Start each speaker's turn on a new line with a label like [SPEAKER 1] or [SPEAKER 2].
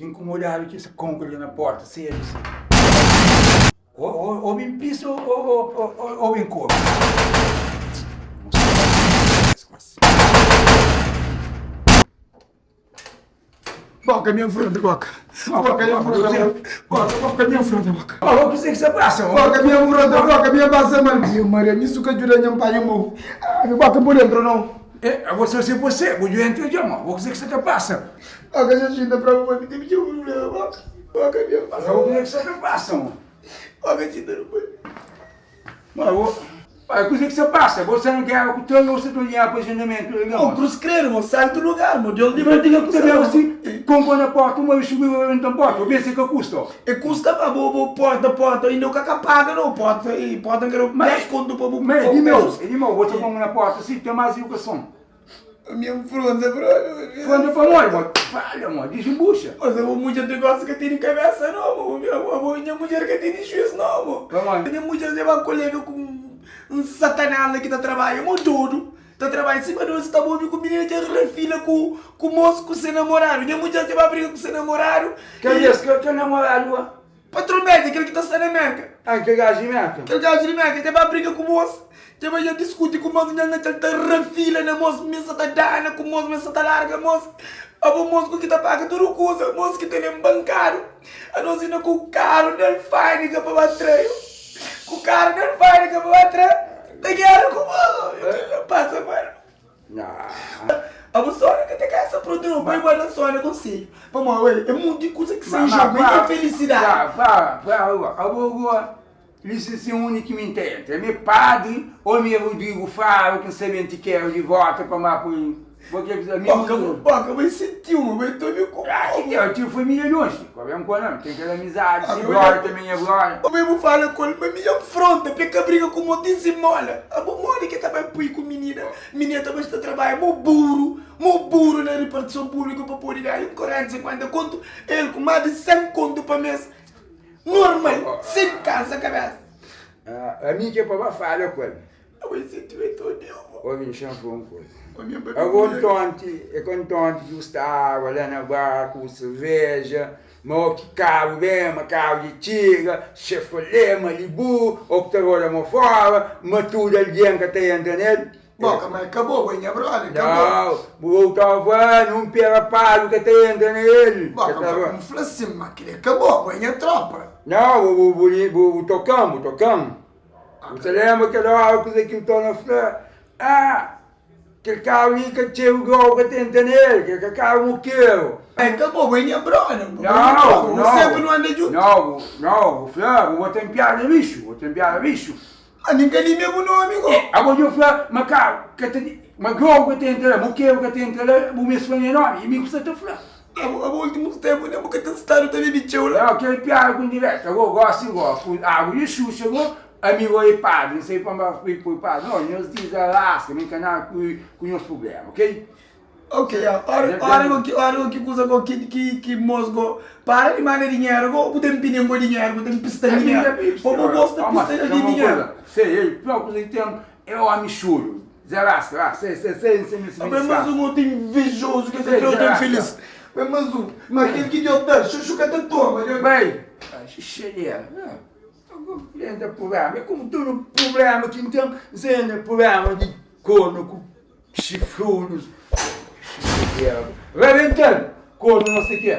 [SPEAKER 1] que incomodaram que esse conco ali na porta, se eles. Ou me pisa ou me come.
[SPEAKER 2] Boca minha frente, boca. Boca minha frente, boca minha frente, boca.
[SPEAKER 1] O que você passa, mano?
[SPEAKER 2] Boca minha frente, boca minha passa, mano. Meu Maria, me suca de orelha, pai, irmão. Boca por dentro, não.
[SPEAKER 1] Você, o doente de amor. O que você passa?
[SPEAKER 2] Boca já tinha pra mim, me tem um problema, boca. Boca minha passa.
[SPEAKER 1] O que você passa, mano?
[SPEAKER 2] Boca tinha não foi.
[SPEAKER 1] Mas o que você passa? Você não quer o tanto você não tinha apaixonamento,
[SPEAKER 2] Não,
[SPEAKER 1] não?
[SPEAKER 2] cruz creio, mo, sai do lugar, mo. Deus livre de
[SPEAKER 1] Você vê assim, compra na porta, uma vez subiu na porta, eu pensei que eu custo.
[SPEAKER 2] E custa pra bobo, porta, e não caca paga, não, porta, e porta que eu mais conto pra bobo.
[SPEAKER 1] Mas, irmão, você põe na porta assim, tem mais educação.
[SPEAKER 2] Minha fronda, brother.
[SPEAKER 1] Quando eu falo, mano, falha, mano, desembucha.
[SPEAKER 2] Mas eu mulher negócio que tem em cabeça, não, minha mulher que tem em juízo, não, mo. Minha mulher é uma colega com um satanás que tá trabalhando, mo tudo. Tá trabalhando em cima de você, tá bom, com menina que refila com o moço, com seu namorado. Minha mulher tem uma briga com seu namorado.
[SPEAKER 1] Quem disse que eu tenho namorado?
[SPEAKER 2] Patrão médico, aquele que tá saindo na América.
[SPEAKER 1] Ah, que gajo de merda.
[SPEAKER 2] Aquele gajo de merda, tem uma briga com o moço. Tem já discute com o moço, já tá refila, né, moço? Mesa tá dana, com o moço, mesa tá larga, moço. O moço que tá pagando tudo coisa, o moço que tem um bancário. A nós indo com o carro, não faz, que pra bater. Com o carro, não faz, que pra bater. Tem que ir com o moço. Passa, mano.
[SPEAKER 1] Não.
[SPEAKER 2] A pessoa que tem que essa produção, vai guardar só, não consigo. Vamos, é muito de coisa que você joga, é felicidade.
[SPEAKER 1] Agora, isso é o único que me entende. É meu padre ou meu Rodrigo Faro que você te quer de volta para Mapuí. Porque
[SPEAKER 2] Boca, mas sentiu, mas tô meio com.
[SPEAKER 1] Eu tive família longe. Qualquer um não tem aquela amizade. Se glória também é glória.
[SPEAKER 2] O mesmo fala com ele, mas me afronta, porque briga com o desemola. A bomona que tá bem com menina. Menina também está trabalhando, mo burro na repartição pública para poder ganhar 40-50 conto. Ele com mais de 100 conto para mês. Normal, sem casa, cabeça.
[SPEAKER 1] A minha que é para falar com ele.
[SPEAKER 2] Eu senti o todo.
[SPEAKER 1] Ou me chama por uma coisa. Eu contente que eu estava lá na barra com cerveja, mas que carro mesmo, carro de tiga, Chevrolet, Malibu, ou que agora lá fora, mas tudo alguém que tem entendendo.
[SPEAKER 2] Boca, mas acabou, banha, brother,
[SPEAKER 1] acabou. Não, eu estava não pega palo que tem entendendo.
[SPEAKER 2] Boca, não fala assim, mas que acabou, banha, tropa.
[SPEAKER 1] Não, tocamos. Você lembra que era algo que eu na flor? Que carro ali que tinha o gol que tem entender, que carro não quero.
[SPEAKER 2] Acabou, banha, brother.
[SPEAKER 1] Não.
[SPEAKER 2] Sempre não anda junto.
[SPEAKER 1] Não, Flávio, vou ter piada bicho.
[SPEAKER 2] Mas ninguém nem mesmo nome, amigo.
[SPEAKER 1] Agora eu falo, mas carro, mas gol que tem entender, não quero que tem entender, o meu sonho é nome, e me custa te falar.
[SPEAKER 2] A últimos tempos, né, porque tem estado também bichão lá.
[SPEAKER 1] Não, aquele piada com direto, eu gosto, água de Xuxa, amigo aí padre, não sei para ir padre, não, nós dizemos Alasca, me encanar com os problemas, ok?
[SPEAKER 2] Ok, hora que usa que mosgo para de mandar dinheiro, go tem pinho com dinheiro, tem pista de dinheiro. Como gosta de pista de dinheiro?
[SPEAKER 1] Sei, próprio então é o amichuro. Zarasca, sei
[SPEAKER 2] mas um tem invejoso que você tem feliz. Mas aquele que deu tanto, chuchuca tanto toma,
[SPEAKER 1] bem, xixeira, não tem problema, é como todo problema que então, sendo problema de corno com chifrudos. Vai ventando, corno não sei o que.